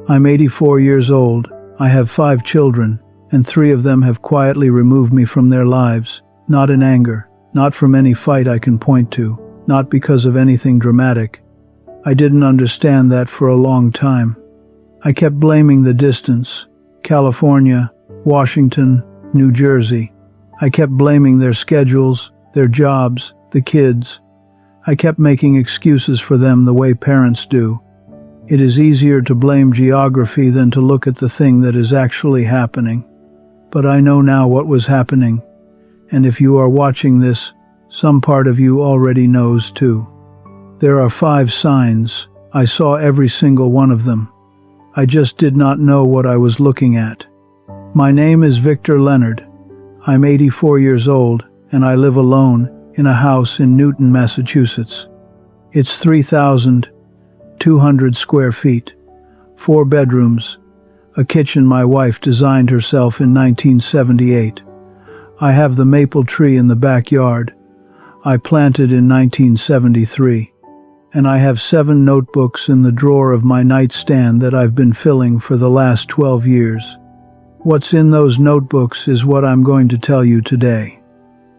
I'm 84 years old, I have 5 children, and 3 of them have quietly removed me from their lives, not in anger, not from any fight I can point to, not because of anything dramatic. I didn't understand that for a long time. I kept blaming the distance, California, Washington, New Jersey. I kept blaming their schedules, their jobs, the kids. I kept making excuses for them the way parents do. It is easier to blame geography than to look at the thing that is actually happening. But I know now what was happening. And if you are watching this, some part of you already knows too. There are 5 signs. I saw every single one of them. I just did not know what I was looking at. My name is Victor Leonard. I'm 84 years old, and I live alone in a house in Newton, Massachusetts. It's 3,200 square feet, 4 bedrooms, a kitchen my wife designed herself in 1978. I have the maple tree in the backyard I planted in 1973. And I have 7 notebooks in the drawer of my nightstand that I've been filling for the last 12 years. What's in those notebooks is what I'm going to tell you today.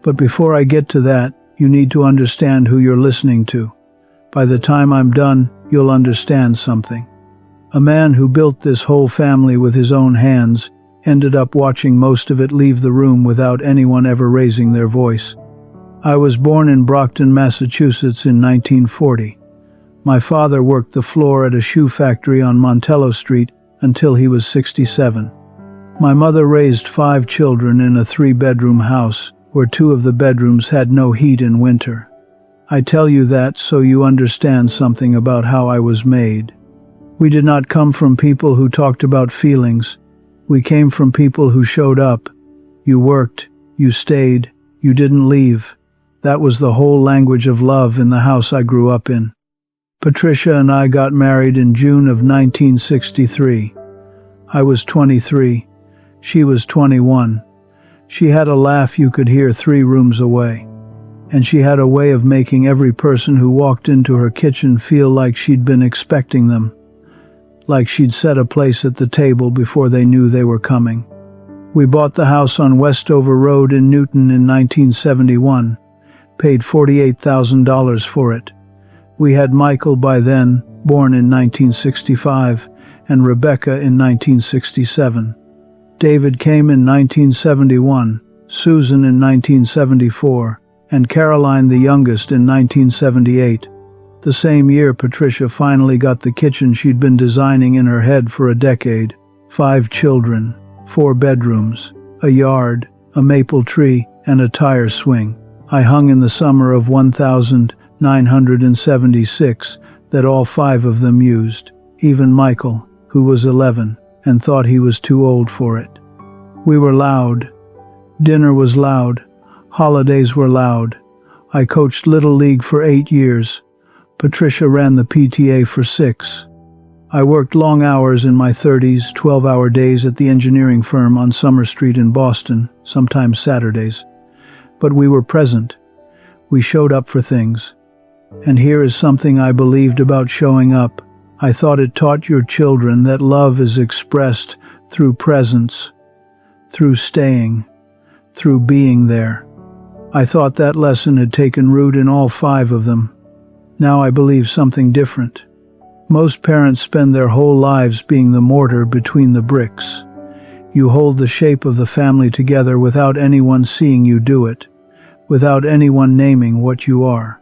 But before I get to that, you need to understand who you're listening to. By the time I'm done, you'll understand something. A man who built this whole family with his own hands ended up watching most of it leave the room without anyone ever raising their voice. I was born in Brockton, Massachusetts in 1940. My father worked the floor at a shoe factory on Montello Street until he was 67. My mother raised 5 children in a 3-bedroom house where 2 of the bedrooms had no heat in winter. I tell you that so you understand something about how I was made. We did not come from people who talked about feelings. We came from people who showed up. You worked, you stayed, you didn't leave. That was the whole language of love in the house I grew up in. Patricia and I got married in June of 1963. I was 23. She was 21. She had a laugh you could hear 3 rooms away. And she had a way of making every person who walked into her kitchen feel like she'd been expecting them. Like she'd set a place at the table before they knew they were coming. We bought the house on Westover Road in Newton in 1971. Paid $48,000 for it. We had Michael by then, born in 1965, and Rebecca in 1967. David came in 1971, Susan in 1974, and Caroline the youngest in 1978. The same year Patricia finally got the kitchen she'd been designing in her head for a decade. 5 children, 4 bedrooms, a yard, a maple tree, and a tire swing. I hung in the summer of 1976 that all 5 of them used, even Michael, who was 11, and thought he was too old for it. We were loud. Dinner was loud. Holidays were loud. I coached Little League for 8 years. Patricia ran the PTA for 6. I worked long hours in my 30s, 12-hour days at the engineering firm on Summer Street in Boston, sometimes Saturdays. But we were present. We showed up for things. And here is something I believed about showing up. I thought it taught your children that love is expressed through presence, through staying, through being there. I thought that lesson had taken root in all 5 of them. Now I believe something different. Most parents spend their whole lives being the mortar between the bricks. You hold the shape of the family together without anyone seeing you do it, without anyone naming what you are.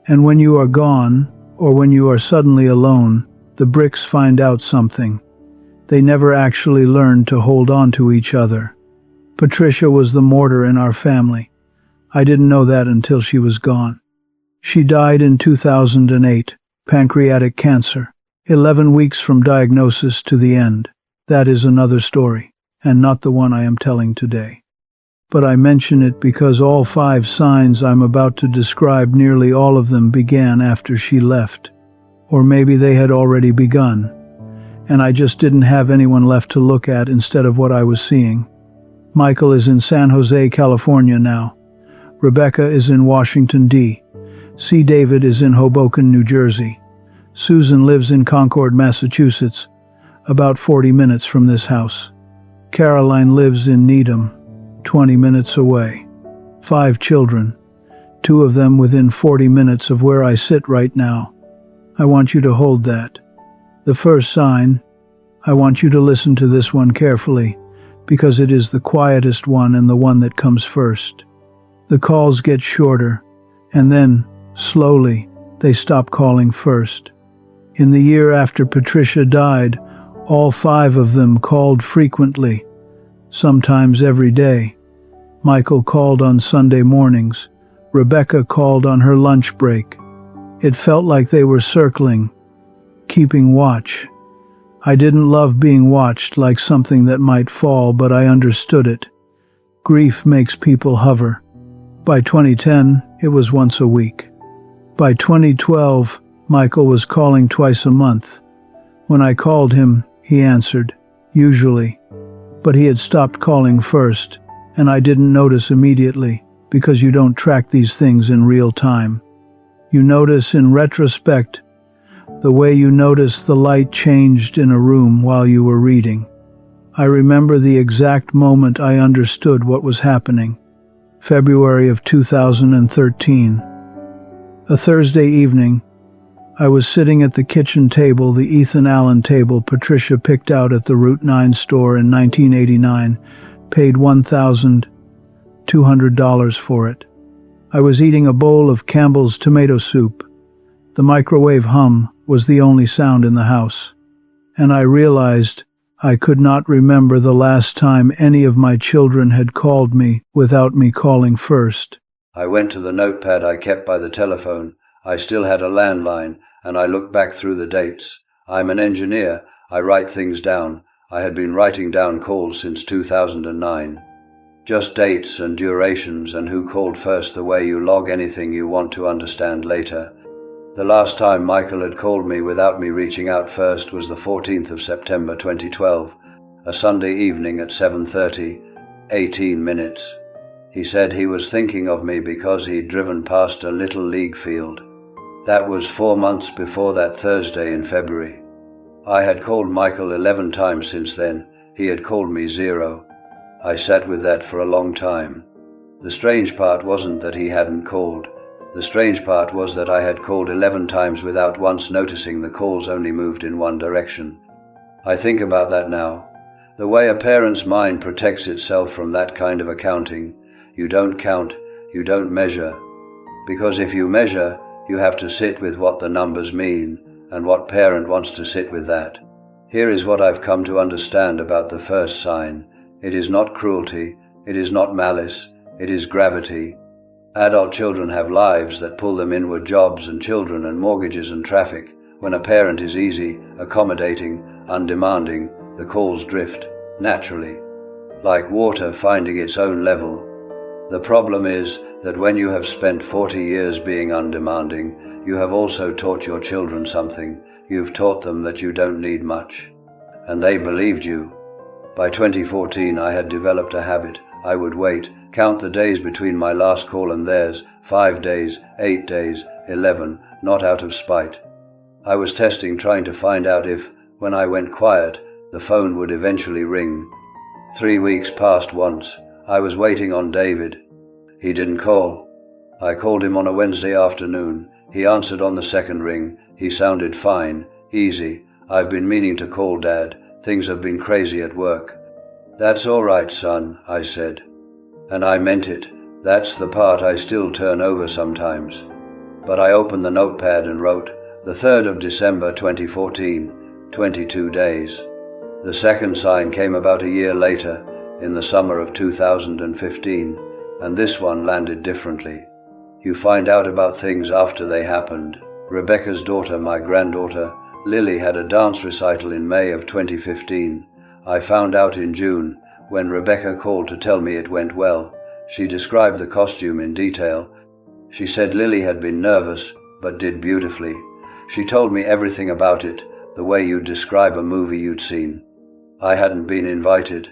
And when you are gone, or when you are suddenly alone, the bricks find out something. They never actually learned to hold on to each other. Patricia was the mortar in our family. I didn't know that until she was gone. She died in 2008, pancreatic cancer, 11 weeks from diagnosis to the end. That is another story, and not the one I am telling today. But I mention it because all 5 signs I'm about to describe, nearly all of them began after she left. Or maybe they had already begun, and I just didn't have anyone left to look at instead of what I was seeing. Michael is in San Jose, California now. Rebecca is in Washington, D.C. David is in Hoboken, New Jersey. Susan lives in Concord, Massachusetts. about 40 minutes from this house. Caroline lives in Needham, 20 minutes away. 5 children, 2 of them within 40 minutes of where I sit right now. I want you to hold that. The first sign, I want you to listen to this one carefully, because it is the quietest one and the one that comes first. The calls get shorter, and then, slowly, they stop calling first. In the year after Patricia died, all 5 of them called frequently, sometimes every day. Michael called on Sunday mornings. Rebecca called on her lunch break. It felt like they were circling, keeping watch. I didn't love being watched like something that might fall, but I understood it. Grief makes people hover. By 2010, it was once a week. By 2012, Michael was calling twice a month. When I called him, he answered, usually. But he had stopped calling first, and I didn't notice immediately, because you don't track these things in real time. You notice in retrospect, the way you notice the light changed in a room while you were reading. I remember the exact moment I understood what was happening. February of 2013. A Thursday evening, I was sitting at the kitchen table, the Ethan Allen table Patricia picked out at the Route 9 store in 1989, paid $1,200 for it. I was eating a bowl of Campbell's tomato soup. The microwave hum was the only sound in the house, and I realized I could not remember the last time any of my children had called me without me calling first. I went to the notepad I kept by the telephone. I still had a landline, and I looked back through the dates. I'm an engineer. I write things down. I had been writing down calls since 2009. Just dates and durations and who called first, the way you log anything you want to understand later. The last time Michael had called me without me reaching out first was the 14th of September 2012, a Sunday evening at 7:30, 18 minutes. He said he was thinking of me because he'd driven past a little league field. That was 4 months before that Thursday in February. I had called Michael 11 times since then. He had called me 0. I sat with that for a long time. The strange part wasn't that he hadn't called. The strange part was that I had called 11 times without once noticing the calls only moved in one direction. I think about that now. The way a parent's mind protects itself from that kind of accounting. You don't count, you don't measure. Because if you measure, you have to sit with what the numbers mean, and what parent wants to sit with that? Here is what I've come to understand about the first sign. It is not cruelty, it is not malice, it is gravity. Adult children have lives that pull them inward, jobs and children and mortgages and traffic. When a parent is easy, accommodating, undemanding, the calls drift, naturally, like water finding its own level. The problem is that when you have spent 40 years being undemanding, you have also taught your children something. You've taught them that you don't need much. And they believed you. By 2014 I had developed a habit. I would wait, count the days between my last call and theirs, 5 days, 8 days, 11, not out of spite. I was testing, trying to find out if, when I went quiet, the phone would eventually ring. 3 weeks passed once. I was waiting on David. He didn't call. I called him on a Wednesday afternoon. He answered on the second ring. He sounded fine, easy. I've been meaning to call Dad. Things have been crazy at work. That's all right, son, I said. And I meant it. That's the part I still turn over sometimes. But I opened the notepad and wrote, the 3rd of December 2014, 22 days. The second sign came about a year later, in the summer of 2015, and this one landed differently. You find out about things after they happened. Rebecca's daughter, my granddaughter, Lily, had a dance recital in May of 2015. I found out in June, when Rebecca called to tell me it went well. She described the costume in detail. She said Lily had been nervous, but did beautifully. She told me everything about it, the way you'd describe a movie you'd seen. I hadn't been invited,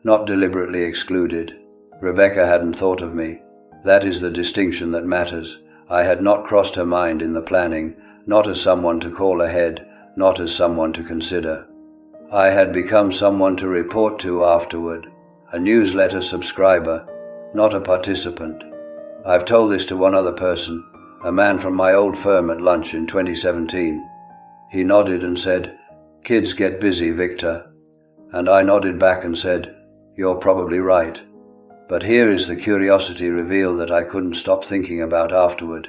not deliberately excluded. Rebecca hadn't thought of me. That is the distinction that matters. I had not crossed her mind in the planning, not as someone to call ahead, not as someone to consider. I had become someone to report to afterward, a newsletter subscriber, not a participant. I've told this to one other person, a man from my old firm at lunch in 2017. He nodded and said, "Kids get busy, Victor." And I nodded back and said, "You're probably right." But here is the curiosity reveal that I couldn't stop thinking about afterward.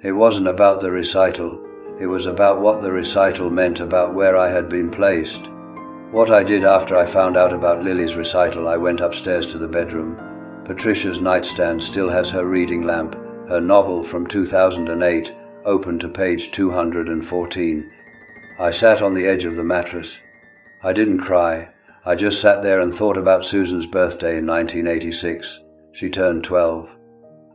It wasn't about the recital, it was about what the recital meant about where I had been placed. What I did after I found out about Lily's recital, I went upstairs to the bedroom. Patricia's nightstand still has her reading lamp, her novel from 2008, open to page 214. I sat on the edge of the mattress. I didn't cry. I just sat there and thought about Susan's birthday in 1986. She turned 12.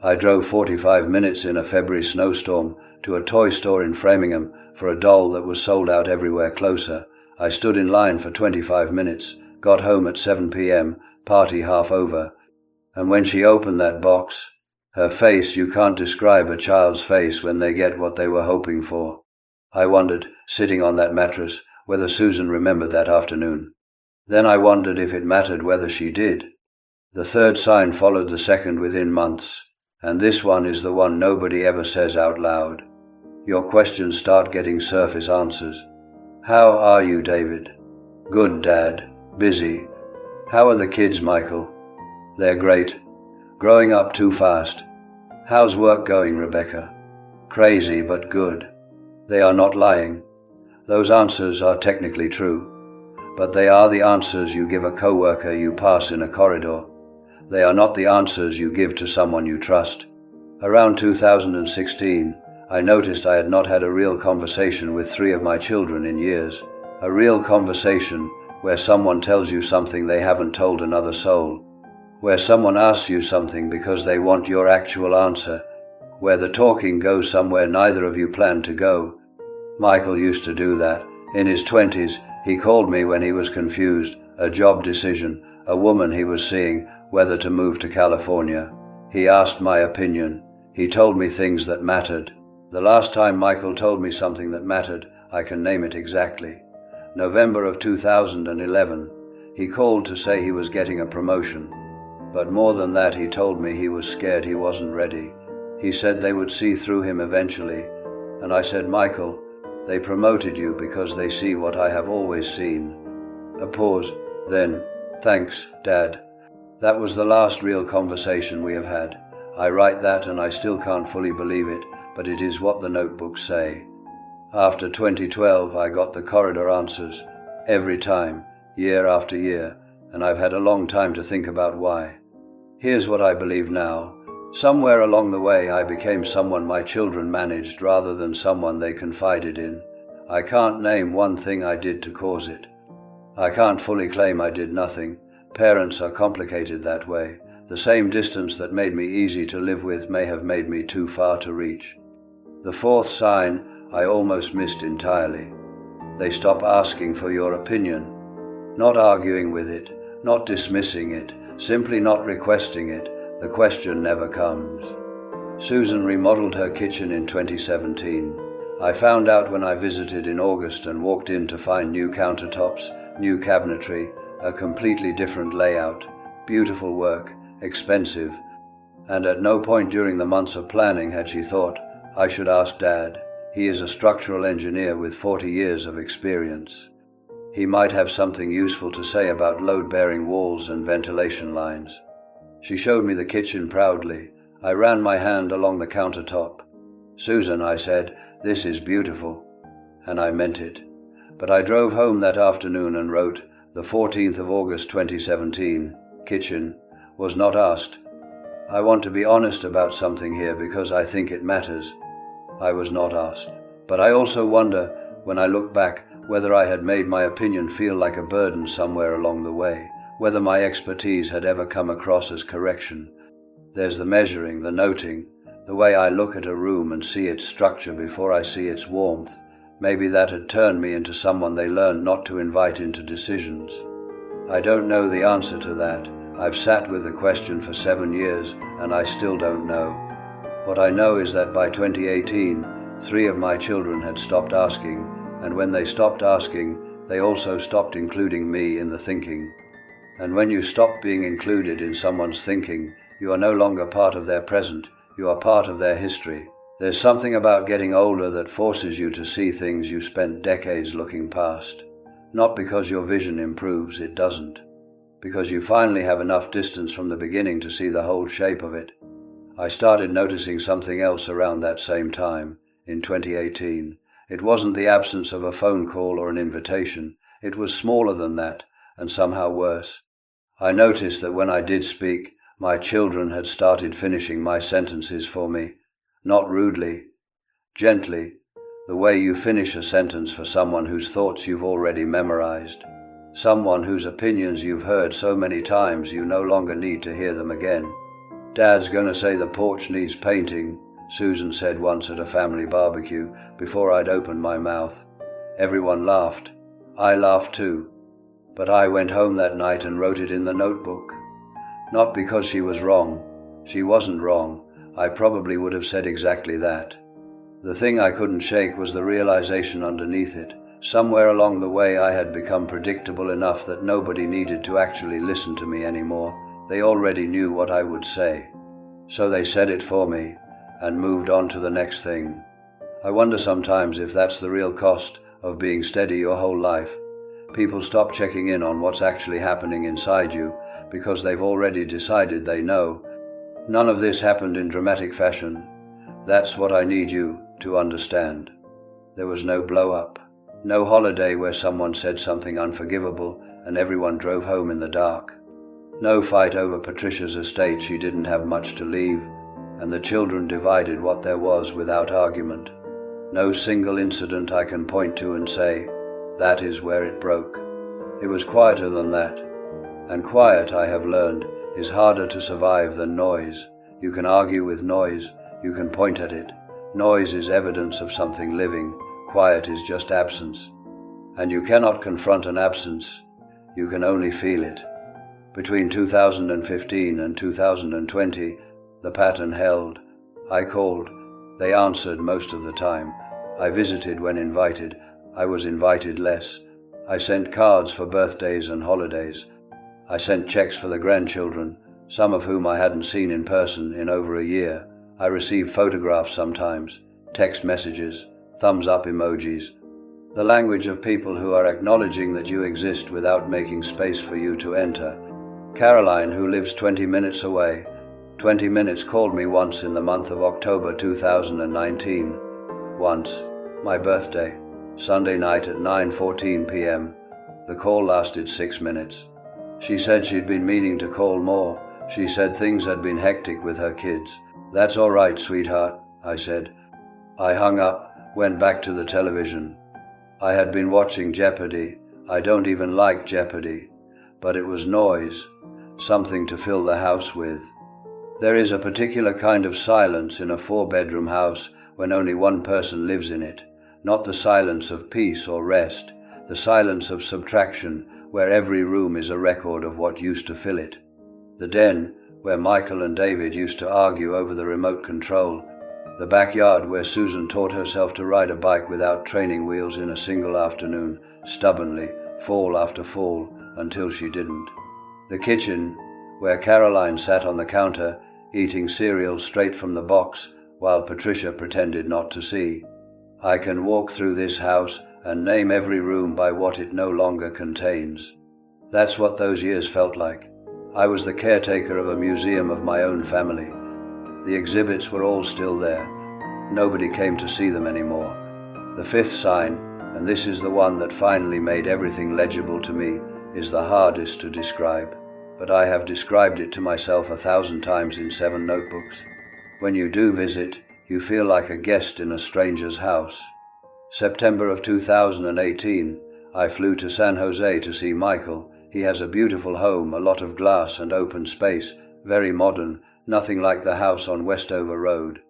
I drove 45 minutes in a February snowstorm to a toy store in Framingham for a doll that was sold out everywhere closer. I stood in line for 25 minutes, got home at 7 p.m., party half over. And when she opened that box, her face, you can't describe a child's face when they get what they were hoping for. I wondered, sitting on that mattress, whether Susan remembered that afternoon. Then I wondered if it mattered whether she did. The third sign followed the second within months, and this one is the one nobody ever says out loud. Your questions start getting surface answers. How are you, David? Good, Dad. Busy. How are the kids, Michael? They're great. Growing up too fast. How's work going, Rebecca? Crazy, but good. They are not lying. Those answers are technically true, but they are the answers you give a coworker you pass in a corridor. They are not the answers you give to someone you trust. Around 2016, I noticed I had not had a real conversation with 3 of my children in years. A real conversation where someone tells you something they haven't told another soul. Where someone asks you something because they want your actual answer. Where the talking goes somewhere neither of you planned to go. Michael used to do that. In his 20s, he called me when he was confused, a job decision, a woman he was seeing, whether to move to California. He asked my opinion. He told me things that mattered. The last time Michael told me something that mattered, I can name it exactly. November of 2011. He called to say he was getting a promotion. But more than that, he told me he was scared he wasn't ready. He said they would see through him eventually. And I said, Michael, they promoted you because they see what I have always seen. A pause. Then, thanks, Dad. That was the last real conversation we have had. I write that and I still can't fully believe it, but it is what the notebooks say. After 2012, I got the corridor answers. Every time, year after year, and I've had a long time to think about why. Here's what I believe now. Somewhere along the way, I became someone my children managed rather than someone they confided in. I can't name one thing I did to cause it. I can't fully claim I did nothing. Parents are complicated that way. The same distance that made me easy to live with may have made me too far to reach. The fourth sign I almost missed entirely. They stop asking for your opinion. Not arguing with it, not dismissing it, simply not requesting it. The question never comes. Susan remodeled her kitchen in 2017. I found out when I visited in August and walked in to find new countertops, new cabinetry, a completely different layout, beautiful work, expensive, and at no point during the months of planning had she thought, I should ask Dad. He is a structural engineer with 40 years of experience. He might have something useful to say about load-bearing walls and ventilation lines. She showed me the kitchen proudly. I ran my hand along the countertop. Susan, I said, this is beautiful. And I meant it. But I drove home that afternoon and wrote, the 14th of August 2017, kitchen, was not asked. I want to be honest about something here because I think it matters. I was not asked. But I also wonder, when I look back, whether I had made my opinion feel like a burden somewhere along the way, whether my expertise had ever come across as correction. There's the measuring, the noting, the way I look at a room and see its structure before I see its warmth. Maybe that had turned me into someone they learned not to invite into decisions. I don't know the answer to that. I've sat with the question for 7 years and I still don't know. What I know is that by 2018, 3 of my children had stopped asking, and when they stopped asking, They also stopped including me in the thinking. And when you stop being included in someone's thinking, you are no longer part of their present, you are part of their history. There's something about getting older that forces you to see things you spent decades looking past. Not because your vision improves, it doesn't. Because you finally have enough distance from the beginning to see the whole shape of it. I started noticing something else around that same time, in 2018. It wasn't the absence of a phone call or an invitation. It was smaller than that, and somehow worse. I noticed that when I did speak, my children had started finishing my sentences for me. Not rudely, gently, the way you finish a sentence for someone whose thoughts you've already memorized. Someone whose opinions you've heard so many times you no longer need to hear them again. "Dad's gonna say the porch needs painting," Susan said once at a family barbecue, before I'd opened my mouth. Everyone laughed. I laughed too. But I went home that night and wrote it in the notebook. Not because she was wrong. She wasn't wrong. I probably would have said exactly that. The thing I couldn't shake was the realization underneath it. Somewhere along the way I had become predictable enough that nobody needed to actually listen to me anymore. They already knew what I would say. So they said it for me, and moved on to the next thing. I wonder sometimes if that's the real cost of being steady your whole life. People stop checking in on what's actually happening inside you, because they've already decided they know. None of this happened in dramatic fashion. That's what I need you to understand. There was no blow-up. No holiday where someone said something unforgivable and everyone drove home in the dark. No fight over Patricia's estate. She didn't have much to leave, and the children divided what there was without argument. No single incident I can point to and say, that is where it broke. It was quieter than that. And quiet, I have learned, is harder to survive than noise. You can argue with noise, you can point at it. Noise is evidence of something living, quiet is just absence. And you cannot confront an absence, you can only feel it. Between 2015 and 2020, the pattern held. I called. They answered most of the time. I visited when invited. I was invited less. I sent cards for birthdays and holidays. I sent checks for the grandchildren, some of whom I hadn't seen in person in over a year. I received photographs sometimes, text messages, thumbs up emojis. The language of people who are acknowledging that you exist without making space for you to enter. Caroline, who lives 20 minutes away, 20 minutes, called me once in the month of October 2019. Once, my birthday, Sunday night at 9:14 p.m. The call lasted 6 minutes. She said she'd been meaning to call more. She said things had been hectic with her kids. "That's all right, sweetheart," I said. I hung up, went back to the television. I had been watching Jeopardy. I don't even like Jeopardy. But it was noise, something to fill the house with. There is a particular kind of silence in a 4-bedroom house when only one person lives in it. Not the silence of peace or rest, the silence of subtraction, where every room is a record of what used to fill it. The den, where Michael and David used to argue over the remote control. The backyard where Susan taught herself to ride a bike without training wheels in a single afternoon, stubbornly, fall after fall, until she didn't. The kitchen, where Caroline sat on the counter, eating cereal straight from the box, while Patricia pretended not to see. I can walk through this house and name every room by what it no longer contains. That's what those years felt like. I was the caretaker of a museum of my own family. The exhibits were all still there. Nobody came to see them anymore. The fifth sign, and this is the one that finally made everything legible to me, is the hardest to describe. But I have described it to myself 1,000 times in 7 notebooks. When you do visit, you feel like a guest in a stranger's house. September of 2018, I flew to San Jose to see Michael. He has a beautiful home, a lot of glass and open space, very modern, nothing like the house on Westover Road.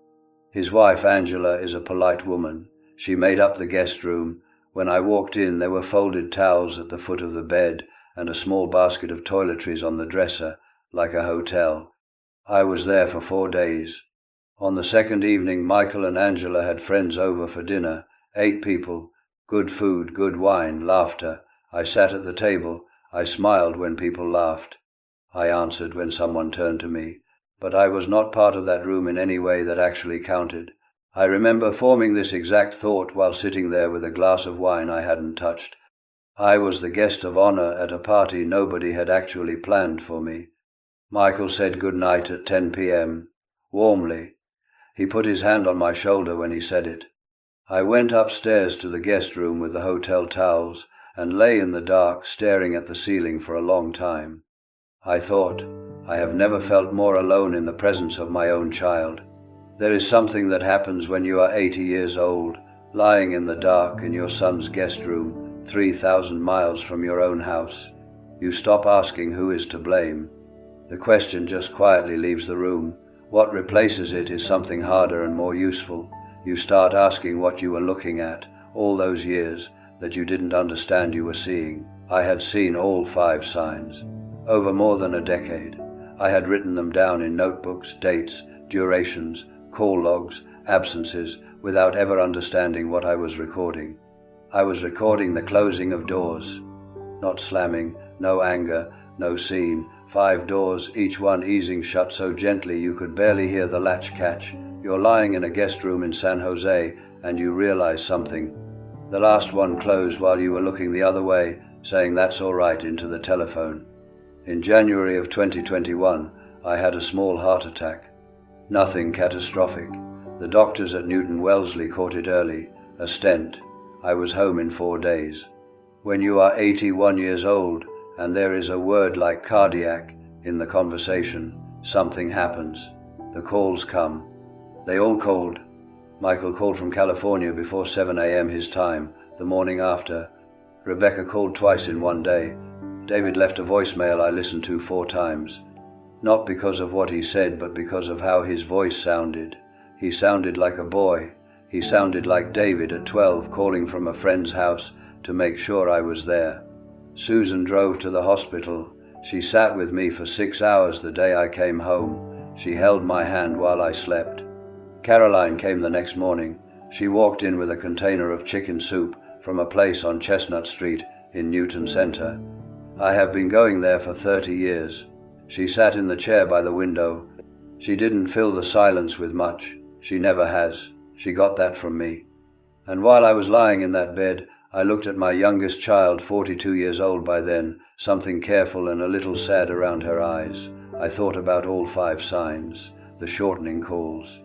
His wife, Angela, is a polite woman. She made up the guest room. When I walked in, there were folded towels at the foot of the bed and a small basket of toiletries on the dresser, like a hotel. I was there for 4 days. On the second evening, Michael and Angela had friends over for dinner, 8 people, good food, good wine, laughter. I sat at the table. I smiled when people laughed. I answered when someone turned to me. But I was not part of that room in any way that actually counted. I remember forming this exact thought while sitting there with a glass of wine I hadn't touched. I was the guest of honor at a party nobody had actually planned for me. Michael said good night at 10 p.m. warmly. He put his hand on my shoulder when he said it. I went upstairs to the guest room with the hotel towels and lay in the dark staring at the ceiling for a long time. I thought, I have never felt more alone in the presence of my own child. There is something that happens when you are 80 years old, lying in the dark in your son's guest room, 3,000 miles from your own house. You stop asking who is to blame. The question just quietly leaves the room. What replaces it is something harder and more useful. You start asking what you were looking at all those years that you didn't understand you were seeing. I had seen all 5 signs. Over more than a decade. I had written them down in notebooks, dates, durations, call logs, absences, without ever understanding what I was recording. I was recording the closing of doors. Not slamming, no anger, no scene. 5 doors, each one easing shut so gently you could barely hear the latch catch. You're lying in a guest room in San Jose and you realize something. The last one closed while you were looking the other way, saying that's all right into the telephone. In January of 2021, I had a small heart attack. Nothing catastrophic. The doctors at Newton Wellesley caught it early. A stent. I was home in 4 days. When you are 81 years old and there is a word like cardiac in the conversation, something happens. The calls come. They all called. Michael called from California before 7 a.m. his time, the morning after. Rebecca called twice in one day. David left a voicemail I listened to 4 times. Not because of what he said, but because of how his voice sounded. He sounded like a boy. He sounded like David at 12 calling from a friend's house to make sure I was there. Susan drove to the hospital. She sat with me for 6 hours the day I came home. She held my hand while I slept. Caroline came the next morning. She walked in with a container of chicken soup from a place on Chestnut Street in Newton Center. I have been going there for 30 years. She sat in the chair by the window. She didn't fill the silence with much. She never has. She got that from me. And while I was lying in that bed, I looked at my youngest child, 42 years old by then, something careful and a little sad around her eyes. I thought about all 5 signs, the shortening calls.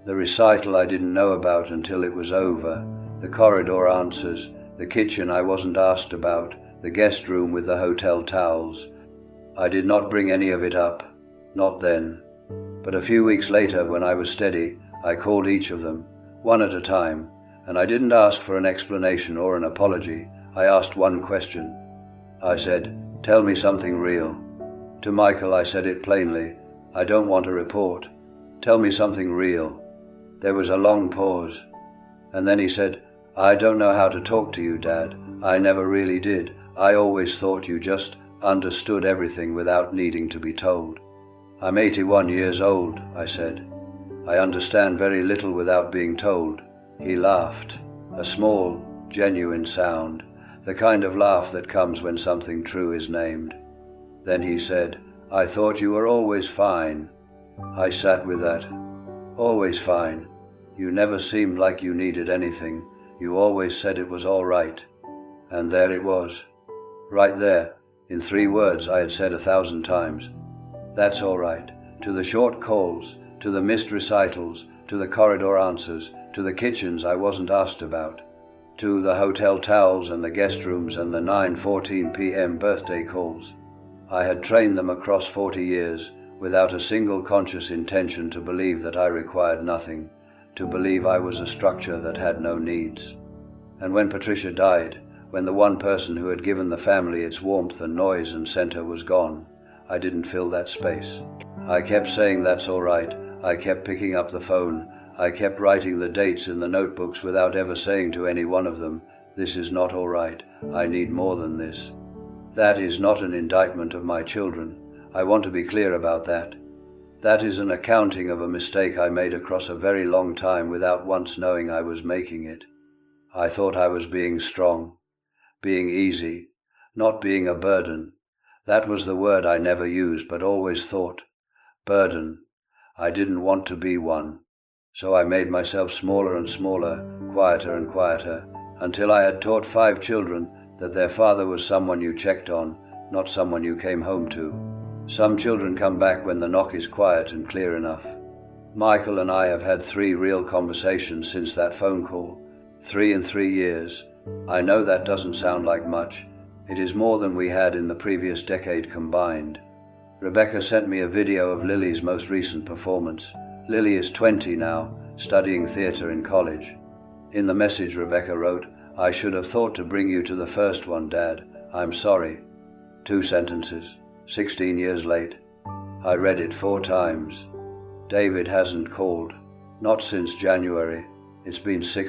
The recital I didn't know about until it was over, the corridor answers, the kitchen I wasn't asked about, the guest room with the hotel towels. I did not bring any of it up, not then. But a few weeks later, when I was steady, I called each of them, one at a time, and I didn't ask for an explanation or an apology. I asked one question. I said, "Tell me something real." To Michael I said it plainly, "I don't want a report. Tell me something real." There was a long pause, and then he said, "I don't know how to talk to you, Dad. I never really did. I always thought you just understood everything without needing to be told." "I'm 81 years old," I said. "I understand very little without being told." He laughed, a small, genuine sound, the kind of laugh that comes when something true is named. Then he said, "I thought you were always fine." I sat with that. Always fine. You never seemed like you needed anything. You always said it was all right. And there it was. Right there, in 3 words I had said 1,000 times. That's all right. To the short calls, to the missed recitals, to the corridor answers, to the kitchens I wasn't asked about, to the hotel towels and the guest rooms and the 9:14 p.m. birthday calls. I had trained them across 40 years without a single conscious intention to believe that I required nothing, to believe I was a structure that had no needs. And when Patricia died, when the one person who had given the family its warmth and noise and center was gone, I didn't fill that space. I kept saying that's all right. I kept picking up the phone. I kept writing the dates in the notebooks without ever saying to any one of them, "This is not all right. I need more than this." That is not an indictment of my children. I want to be clear about that. That is an accounting of a mistake I made across a very long time without once knowing I was making it. I thought I was being strong, being easy, Not being a burden. That was the word I never used but always thought. Burden. I didn't want to be one. So I made myself smaller and smaller, quieter and quieter, until I had taught 5 children that their father was someone you checked on, not someone you came home to. Some children come back when the knock is quiet and clear enough. Michael and I have had 3 real conversations since that phone call. 3 in 3 years. I know that doesn't sound like much. It is more than we had in the previous decade combined. Rebecca sent me a video of Lily's most recent performance. Lily is 20 now, studying theatre in college. In the message Rebecca wrote, "I should have thought to bring you to the first one, Dad. I'm sorry." 2 sentences. 16 years late. I read it 4 times. David hasn't called. Not since January. It's been 6